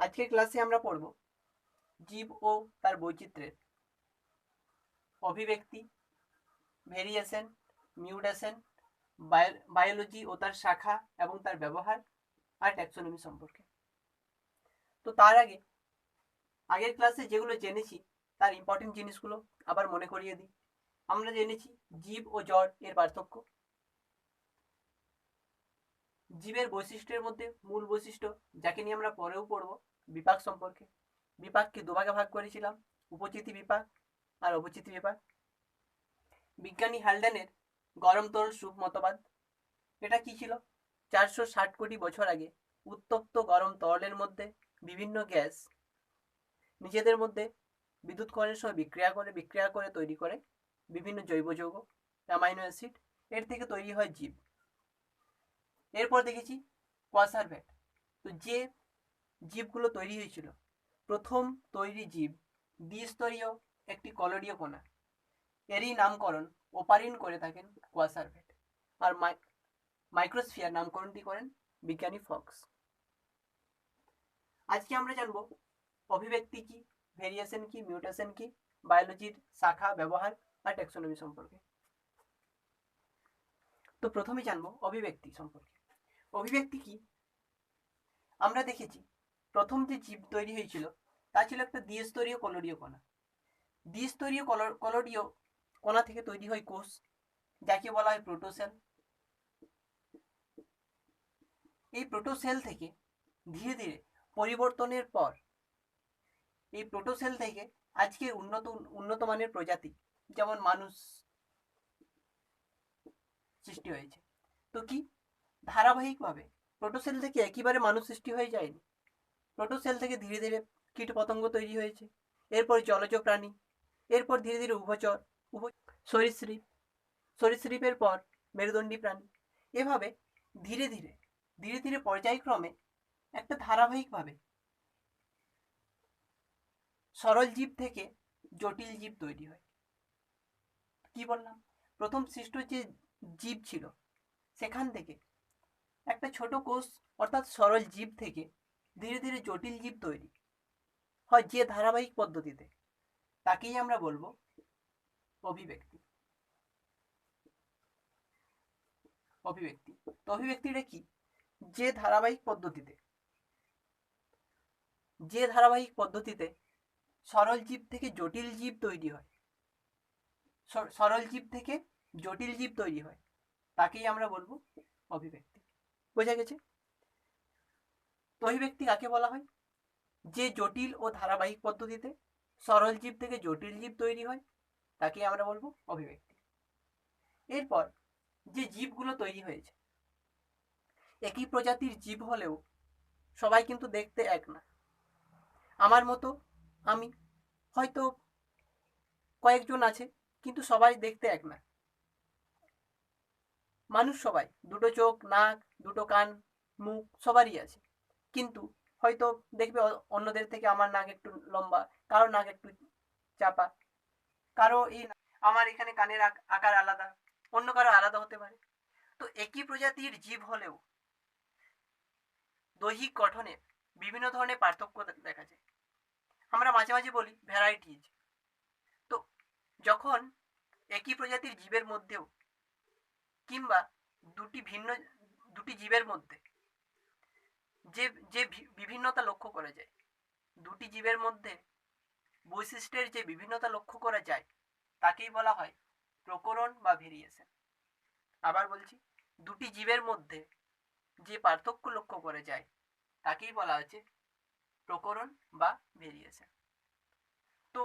আজকের ক্লাসে আমরা পড়ব জীব ও তার বৈচিত্র্যের অভিব্যক্তি, ভেরিয়েশন, মিউটেশন, বায়োলজি ও তার শাখা এবং তার ব্যবহার আর ট্যাক্সোনমি সম্পর্কে। তো তার আগে আগের ক্লাসে যেগুলো জেনেছি তার ইম্পর্টেন্ট জিনিসগুলো আবার মনে করিয়ে দিই। আমরা জেনেছি জীব ও জড় এর পার্থক্য, জীবের বৈশিষ্ট্যের মধ্যে মূল বৈশিষ্ট্য যাকে নিয়ে আমরা পরেও পড়ব বিপাক সম্পর্কে। বিপাককে দুভাগে ভাগ করেছিলাম, উপচিতি বিপাক আর অপচিতি বিপাক। বিজ্ঞানী হ্যালডেনের গরম তরল সুপ মতবাদ, এটা কি ছিল? 460 কোটি বছর আগে উত্তপ্ত গরম তরলের মধ্যে বিভিন্ন গ্যাস নিজেদের মধ্যে বিদ্যুৎকরণের সময় বিক্রিয়া করে তৈরি করে বিভিন্ন জৈব যৌগ, অ্যামাইনো অ্যাসিড, এর থেকে তৈরি হয় জীব। এরপর দেখেছি কোয়াসার ভ্যাট। তো যে জীবগুলো তৈরি হয়েছিল, প্রথম তৈরি জীব দ্বিস্তরীয় একটি কলোডীয় কণা, এরই নামকরণ ওপারিন করে থাকেন কোয়াসার ভ্যাট। আর মাইক্রোস্ফিয়ার নামকরণটি করেন বিজ্ঞানী ফক্স। আজকে আমরা জানব অভিব্যক্তি কি, ভেরিয়েশন কি, মিউটেশন কি, বায়োলজির শাখা, ব্যবহার আর ট্যাক্সোনমি সম্পর্কে। তো প্রথমে জানব অভিব্যক্তি সম্পর্কে। অভিব্যক্তি কি? আমরা দেখেছি প্রথম যে জীব তৈরি হয়েছিল তা ছিল একটা দ্বিস্তরীয় কলোডীয় কণা। দ্বিস্তরীয় কলোডীয় কণা থেকে তৈরি হয় কোষ, যাকে বলা হয় প্রোটোসেল। এই প্রোটোসেল থেকে ধীরে ধীরে পরিবর্তনের পর এই প্রোটোসেল থেকে আজকের উন্নত মানের প্রজাতি যেমন মানুষ সৃষ্টি হয়েছে। তো কি ধারাবাহিকভাবে প্রোটোসেল থেকে একেবারে মানুষ সৃষ্টি হয়ে যায়নি। প্রোটোসেল থেকে ধীরে ধীরে কীট পতঙ্গ তৈরি হয়েছে, এরপর জলজ প্রাণী, এরপর ধীরে ধীরে উভচর, সরীসৃপ, সরীসৃপের পর মেরুদণ্ডী প্রাণী। এভাবে ধীরে ধীরে ধীরে ধীরে পর্যায়ক্রমে একটা ধারাবাহিকভাবে সরল জীব থেকে জটিল জীব তৈরি হয়। কি বললাম? প্রথম সৃষ্ট যে জীব ছিল সেখান থেকে একটা ছোট কোষ অর্থাৎ সরল জীব থেকে ধীরে ধীরে জটিল জীব তৈরি হয় যে ধারাবাহিক পদ্ধতিতে, তাকেই আমরা বলবো অভিব্যক্তি। অভিব্যক্তি তো অভিব্যক্তিটা কি? যে ধারাবাহিক পদ্ধতিতে সরল জীব থেকে জটিল জীব তৈরি হয়, সরল জীব থেকে জটিল জীব তৈরি হয়, তাকেই আমরা বলবো অভিব্যক্তি। বোঝা গেছে? তো অভিব্যক্তি কাকে বলা হয়? যে জটিল ও ধারাবাহিক পদ্ধতিতে সরল জীব থেকে জটিল জীব তৈরি হয়, তাকেই আমরা বলবো অভিব্যক্তি। এরপর যে জীবগুলো তৈরি হয়েছে, একই প্রজাতির জীব হলেও সবাই কিন্তু দেখতে এক না। আমার মতো আমি, হয়তো কয়েকজন আছে, কিন্তু সবাই দেখতে এক না। মানুষ সবাই, দুটো চোখ, নাক, দুটো কান, মুখ সবারই আছে, কিন্তু হয়তো দেখবে অন্যদের থেকে আমার নাক একটু লম্বা, কারো নাক একটু চাপা, কারো এই আমার এখানে কানের আকার আলাদা, অন্য কারো আলাদা হতে পারে। তো একই প্রজাতির জীব হলেও দৈহিক গঠনে বিভিন্ন ধরনের পার্থক্য দেখা যায়। আমরা মাঝে মাঝে বলি ভ্যারাইটিজ। তো যখন একই প্রজাতির জীবের মধ্যেও কিংবা দুটি জীবের মধ্যে যে যে বিভিন্নতা লক্ষ্য করা যায়, দুটি জীবের মধ্যে বৈশিষ্ট্যের যে বিভিন্নতা লক্ষ্য করা যায়, তাকেই বলা হয় প্রকরণ বা ভেরিয়েশন। আবার বলছি, দুটি জীবের মধ্যে যে পার্থক্য লক্ষ্য করা যায় তাকেই বলা হচ্ছে প্রকরণ বা ভেরিয়েশন। তো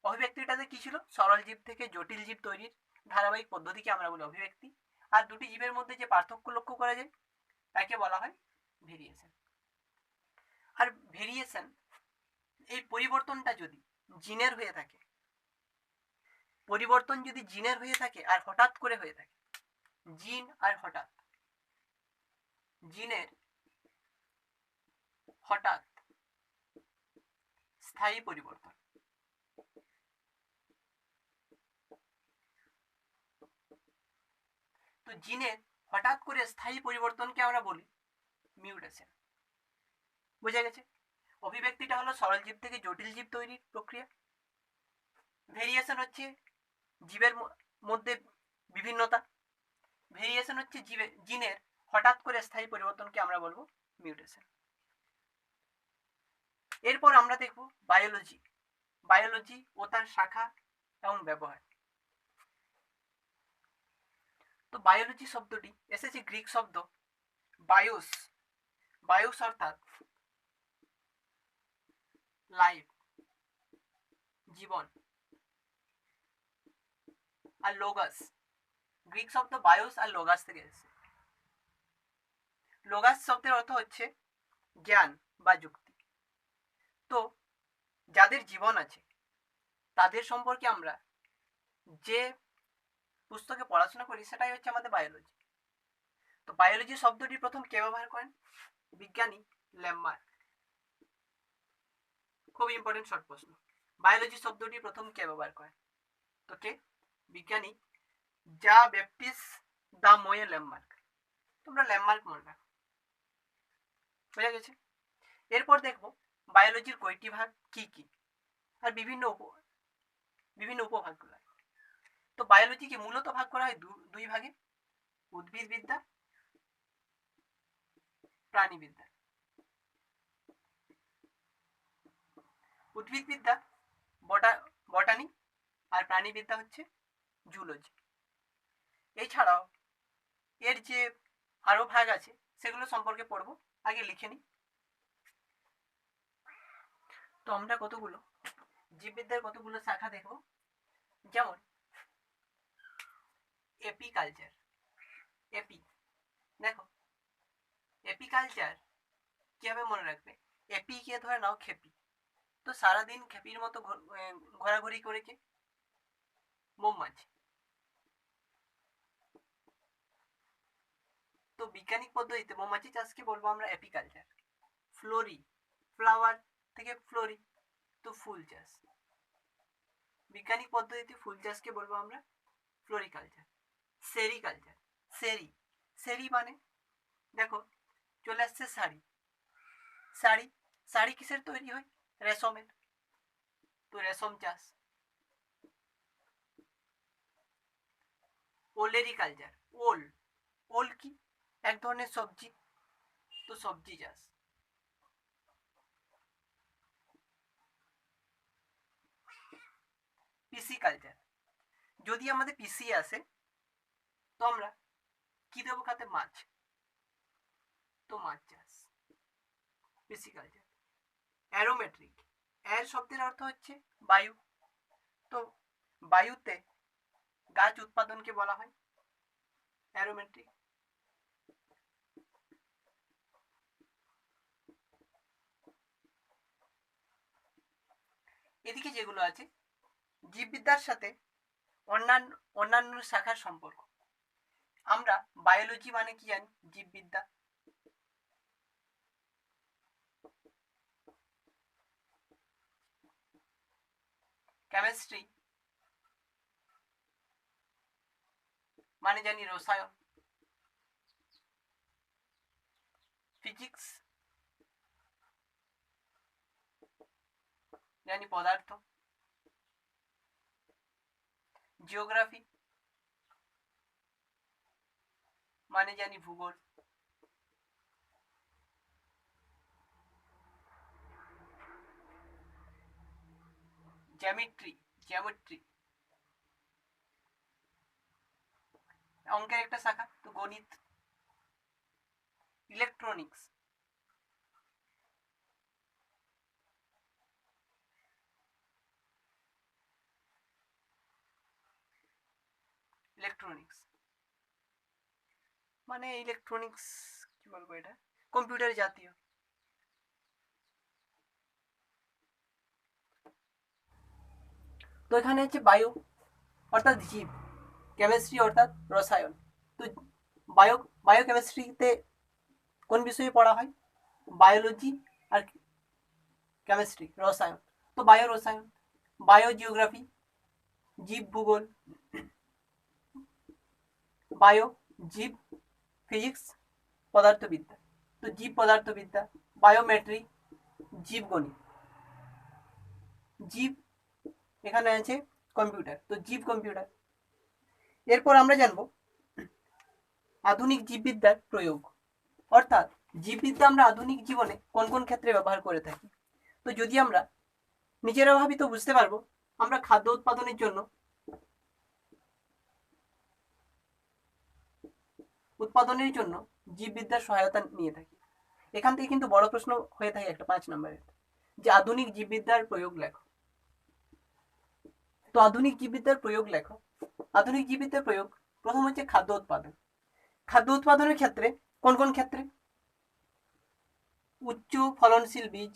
অভিব্যক্তিটাতে কি ছিল? সরল জীব থেকে জটিল জীব তৈরির ধারাবাহিক পদ্ধতিকে আমরা বলি অভিব্যক্তি। আর দুটি জীবের মধ্যে যে পার্থক্য লক্ষ্য করা যায় তাকে বলা হয় ভেরিয়েশন। আর ভেরিয়েশন, এই পরিবর্তনটা যদি জিনের হয়ে থাকে, পরিবর্তন যদি জিনের হয়ে থাকে আর হঠাৎ করে হয়ে থাকে, জিন আর হঠাৎ, জিনের হঠাৎ স্থায়ী পরিবর্তন, তো জিনের হঠাৎ করে স্থায়ী পরিবর্তনকে আমরা বলি মিউটেশন। বোঝা গেছে? অভিব্যক্তিটা হলো সরল জীব থেকে জটিল জীব তৈরির প্রক্রিয়া। ভেরিয়েশন হচ্ছে জীবের মধ্যে বিভিন্নতা। ভেরিয়েশন হচ্ছে জিনের হঠাৎ করে স্থায়ী পরিবর্তনকে আমরা বলবো মিউটেশন। এরপর আমরা দেখব বায়োলজি। বায়োলজি ও তার শাখা এবং ব্যবহার। তো বায়োলজি শব্দটি এসেছে গ্রিক শব্দ বায়োস। বায়োস অর্থাৎ লাইফ, জীবন, আর লোগাস, গ্রিক শব্দ বায়োস আর লোগাস থেকে এসেছে। লোগাস শব্দের অর্থ হচ্ছে জ্ঞান বা যুক্তি। তো যাদের জীবন আছে তাদের সম্পর্কে আমরা যে পুস্তকে পড়াশোনা করি সেটাই হচ্ছে আমাদের বায়োলজি। তো বায়োলজি শব্দটি প্রথম কে ব্যবহার করেন? বিজ্ঞানী ল্যাম্বার্ট। খুব ইম্পর্টেন্ট শর্ট প্রশ্ন। বায়োলজি শব্দটি প্রথম কে ব্যবহার করেন? তো কে? বিজ্ঞানী যা ব্যাপটিস দা মোয়ে ল্যাম্বার্ট। তোমরা ল্যাম্বার্ট মনে রাখো। বোঝা গেছে? এরপর দেখবো বায়োলজির কয়টি ভাগ কি কি, আর বিভিন্ন উপভাগগুলো। তো বায়োলজিকে মূলত ভাগ করা হয় দুই ভাগে, উদ্ভিদবিদ্যা, প্রাণীবিদ্যা। উদ্ভিদবিদ্যা বটানি, আর প্রাণীবিদ্যা হচ্ছে জুলজি। এছাড়াও এর যে আরো ভাগ আছে সেগুলো সম্পর্কে পড়বো, আগে লিখে নিই। তো আমরা কতগুলো জীববিদ্যার কতগুলো শাখা দেখব, যেমন এপিকালচার। এপি, দেখো এপিকালচার কিভাবে মনে রাখবে? এপি কে ধরে নাও খেপি। তো সারাদিন খেপির মতো ঘোরাঘুরি করেছে মৌমাছি। তো বৈজ্ঞানিক পদ্ধতিতে মৌমাছি চাষকে বলবো আমরা এপিকালচার। ফ্লোরি, ফ্লাওয়ার থেকে ফ্লোরি, তো ফুল চাষ। বৈজ্ঞানিক পদ্ধতিতে ফুল চাষকে বলবো আমরা ফ্লোরিকালচার। সেরিকালচার, সেরি, সেরি মানে দেখো চলে আসছে শাড়ি। শাড়ি, শাড়ি কিসের তৈরি হয়? রেশমের, তো রেশম চাষ। ওলেরিকালচার, ওল, ওল কি? এক ধরনের সবজি, তো সবজি চাষ। পিসিকালচার, যদি আমাদের পিসি আসে তো আমরা কি দেবো খাতে? মাছ, তো মাছ চাষ। পিসিকালচার। অ্যারোমেট্রিক, এর শব্দের অর্থ হচ্ছে বায়ু, তো বায়ুতে গাছ উৎপাদনকে বলা হয় অ্যারোমেট্রিক। এদিকে যেগুলো আছে জীববিদ্যার সাথে অন্যান্য শাখার সম্পর্ক। আমরা বায়োলজি মানে কি জানি? জীববিদ্যা। কেমিস্ট্রি মানে জানি রসায়ন। ফিজিক্স জানি পদার্থ। জিওগ্রাফি মানে জানি ভূগোল। জ্যামিট্রি, জ্যামিট্রি অঙ্কের একটা শাখা, তো গণিত। ইলেকট্রনিক্স, ইলেকট্রনিক্স মানে ইলেকট্রনিক্স কি বলবো, এটা কম্পিউটার জাতীয়। তো এখানে হচ্ছে বায়ু অর্থাৎ জীব, কেমিস্ট্রি অর্থাৎ রসায়ন। তো বায়োকেমিস্ট্রিতে কোন বিষয়ে পড়া হয়? বায়োলজি আর কেমিস্ট্রি, রসায়ন। তো বায়ো রসায়ন। বায়ো জিওগ্রাফি, জীব ভূগোল। বায়ো জীব, ফিজিক্স পদার্থবিদ্যা, তো জীব পদার্থবিদ্যা। বায়োমেট্রি জীবগণিত, জীব এখানে আছে কম্পিউটার, তো জীব কম্পিউটার। এরপর আমরা জানব আধুনিক জীববিদ্যার প্রয়োগ, অর্থাৎ জীববিদ্যা আমরা আধুনিক জীবনে কোন কোন ক্ষেত্রে ব্যবহার করে থাকি। তো যদি আমরা নিজেরা ভাবি তো বুঝতে পারবো, আমরা খাদ্য উৎপাদনের জন্য জীববিদ্যার সহায়তা নিয়ে থাকি। এখান থেকে কিন্তু বড় প্রশ্ন হয়ে থাকে একটা 5 নম্বরের, যে আধুনিক জীববিদ্যার প্রয়োগ লেখো। তো আধুনিক জীববিদ্যার প্রয়োগ লেখো। আধুনিক জীববিদ্যার প্রয়োগ প্রথম হচ্ছে খাদ্য উৎপাদন। খাদ্য উৎপাদনের ক্ষেত্রে কোন কোন ক্ষেত্রে? উচ্চ ফলনশীল বীজ,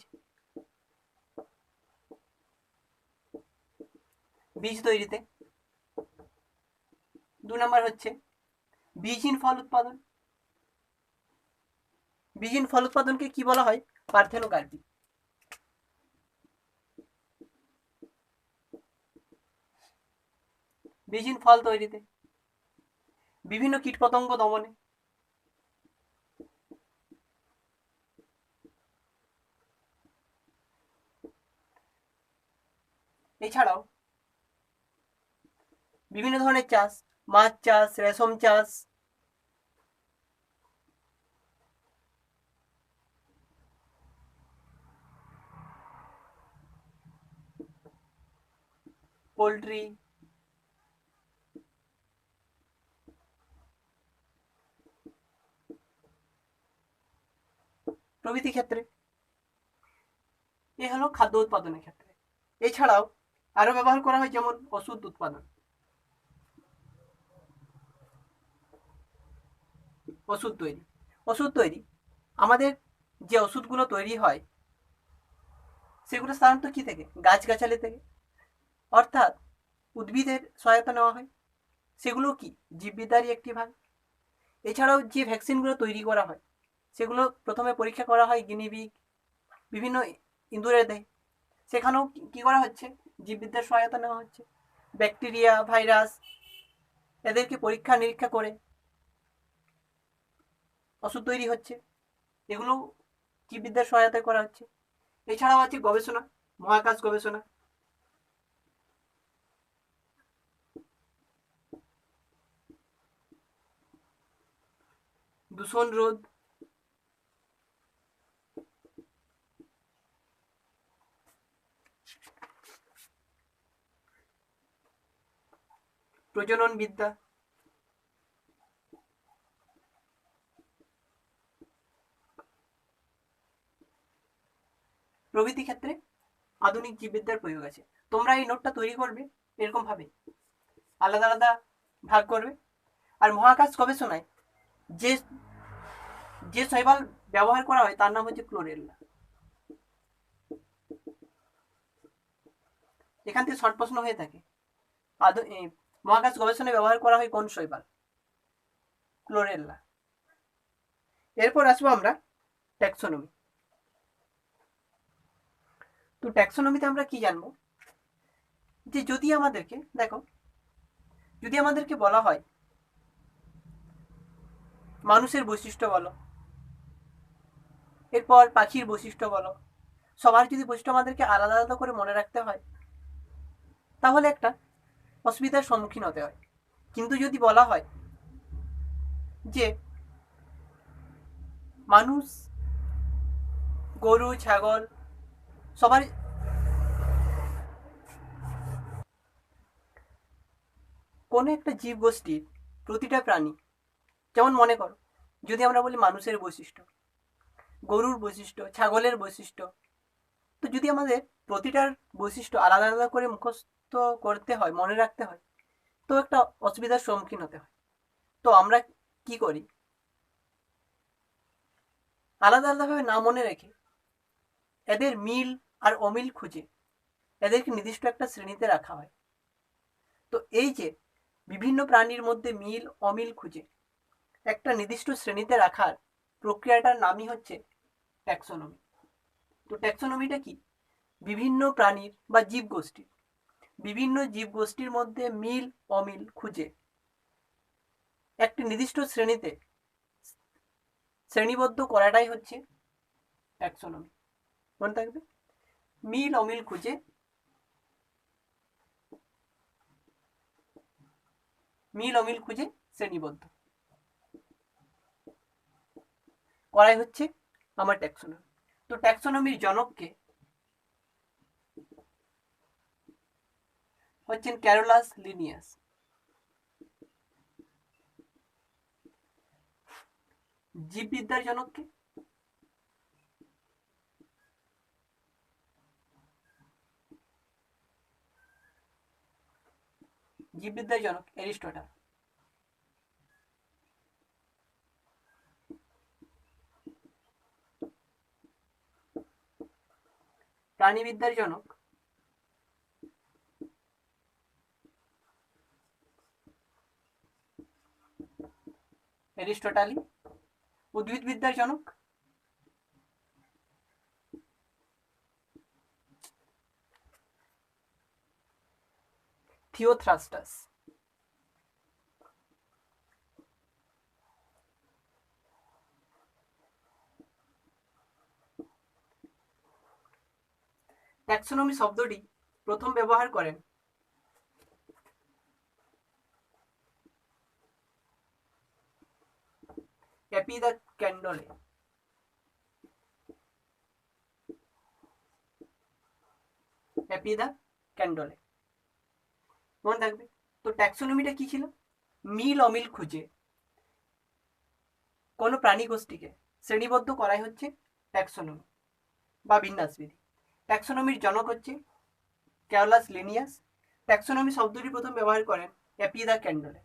বীজ তৈরিতে। 2 নম্বর হচ্ছে বীজহীন ফল উৎপাদন। বীজহীন ফল উৎপাদনকে কি বলা হয়? পার্থেনোকার্পি। বীজহীন ফল তৈরিতে। বিভিন্ন কীটপতঙ্গ দমনে। এছাড়াও বিভিন্ন ধরনের চাষ, মাছ চাষ, রেশম চাষ, পোলট্রি, প্রভৃতি ক্ষেত্রে। এ হলো খাদ্য উৎপাদনের ক্ষেত্রে। এছাড়াও আরো ব্যবহার করা হয় যেমন ওষুধ উৎপাদন। ওষুধ তৈরি। ওষুধ তৈরি, আমাদের যে ওষুধগুলো তৈরি হয় সেগুলো সাধারণত কি থেকে? গাছগাছালি থেকে, অর্থাৎ উদ্ভিদের সহায়তা নেওয়া হয়। সেগুলো কি? জীববিদ্যারই একটি ভাগ। এছাড়াও যে ভ্যাকসিনগুলো তৈরি করা হয় সেগুলো প্রথমে পরীক্ষা করা হয় গিনিপিগ, বিভিন্ন ইঁদুরের দেহে। সেখানেও কি করা হচ্ছে? জীববিদ্যার সহায়তা নেওয়া হচ্ছে। ব্যাকটেরিয়া, ভাইরাস, এদেরকে পরীক্ষা নিরীক্ষা করে ওষুধ তৈরি হচ্ছে। এগুলো জীববিদ্যার সহায়তায় করা হচ্ছে। এছাড়াও আছে গবেষণা, মহাকাশ গবেষণা। দূষণ রোধ, প্রজনন বিদ্যা, প্রভৃতি ক্ষেত্রে আধুনিক জীববিদ্যার প্রয়োগ আছে। তোমরা এই নোটটা তৈরি করবে এরকম ভাবে, আলাদা আলাদা ভাগ করবে। আর মহাকাশ গবেষণায় যে যে শৈবাল ব্যবহার করা হয় তার নাম হচ্ছে ক্লোরেল্লা। এখান থেকে শর্ট প্রশ্ন হয়ে থাকে, মহাকাশ গবেষণায় ব্যবহার করা হয় কোন শৈবাল? ক্লোরেল্লা। এরপর আসবো আমরা ট্যাক্সোনমি। তো ট্যাক্সোনমিতে আমরা কি জানবো? যে যদি আমাদেরকে দেখো, যদি আমাদেরকে বলা হয় মানুষের বৈশিষ্ট্য বলো, এরপর পাখির বৈশিষ্ট্য বলো, সবার যদি বৈশিষ্ট্য আমাদেরকে আলাদা আলাদা করে মনে রাখতে হয় তাহলে একটা অসুবিধার সম্মুখীন হতে হয়। কিন্তু যদি বলা হয় যে মানুষ, গরু, ছাগল, সবার কোনো একটা জীবগোষ্ঠীর প্রতিটা প্রাণী, যেমন মনে করো যদি আমরা বলি মানুষের বৈশিষ্ট্য, গরুর বৈশিষ্ট্য, ছাগলের বৈশিষ্ট্য, তো যদি আমাদের প্রতিটার বৈশিষ্ট্য আলাদা আলাদা করে মুখস্থ করতে হয়, মনে রাখতে হয়, তো একটা অসুবিধার সম্মুখীন হতে হয়। তো আমরা কি করি? আলাদা আলাদাভাবে না মনে রেখে এদের মিল আর অমিল খুঁজে এদেরকে নির্দিষ্ট একটা শ্রেণীতে রাখা হয়। তো এই যে বিভিন্ন প্রাণীর মধ্যে মিল অমিল খুঁজে একটা নির্দিষ্ট শ্রেণীতে রাখার প্রক্রিয়াটার নামই হচ্ছে ট্যাক্সোনমি। তো ট্যাক্সোনমিটা কি? বিভিন্ন প্রাণীর বা জীবগোষ্ঠীর, বিভিন্ন জীবগোষ্ঠীর মধ্যে মিল অমিল খুঁজে একটি নির্দিষ্ট শ্রেণীতে শ্রেণীবদ্ধ করাটাই হচ্ছে ট্যাক্সোনমি। মনে থাকবে, মিল অমিল খুঁজে শ্রেণীবদ্ধ করাই হচ্ছে আমার ট্যাক্সোনমি। তো ট্যাক্সোনমির জনককে হচ্ছেন ক্যারোলাস লিনিয়াস। জীববিদ্যার জনককে এরিস্টটল। প্রাণীবিদ্যার জনক এরিস্টটল। উদ্ভিদবিদ্যার জনক থিওথ্রাস্টাস। ট্যাক্সোনমি শব্দটি প্রথম ব্যবহার করেন এপি দ্য ক্যান্ডলে। মনে থাকবে। তো ট্যাক্সোনমিটা কি ছিল? মিল অমিল খুঁজে কোনো প্রাণী গোষ্ঠীকে শ্রেণীবদ্ধ করাই হচ্ছে ট্যাক্সোনমি বা বিন্যাসবিধি। ট্যাক্সোনমির জনক হচ্ছে ক্যারোলাস লিনিয়াস। ট্যাক্সোনমি শব্দটি প্রথম ব্যবহার করেন এপি দ্য ক্যান্ডলে।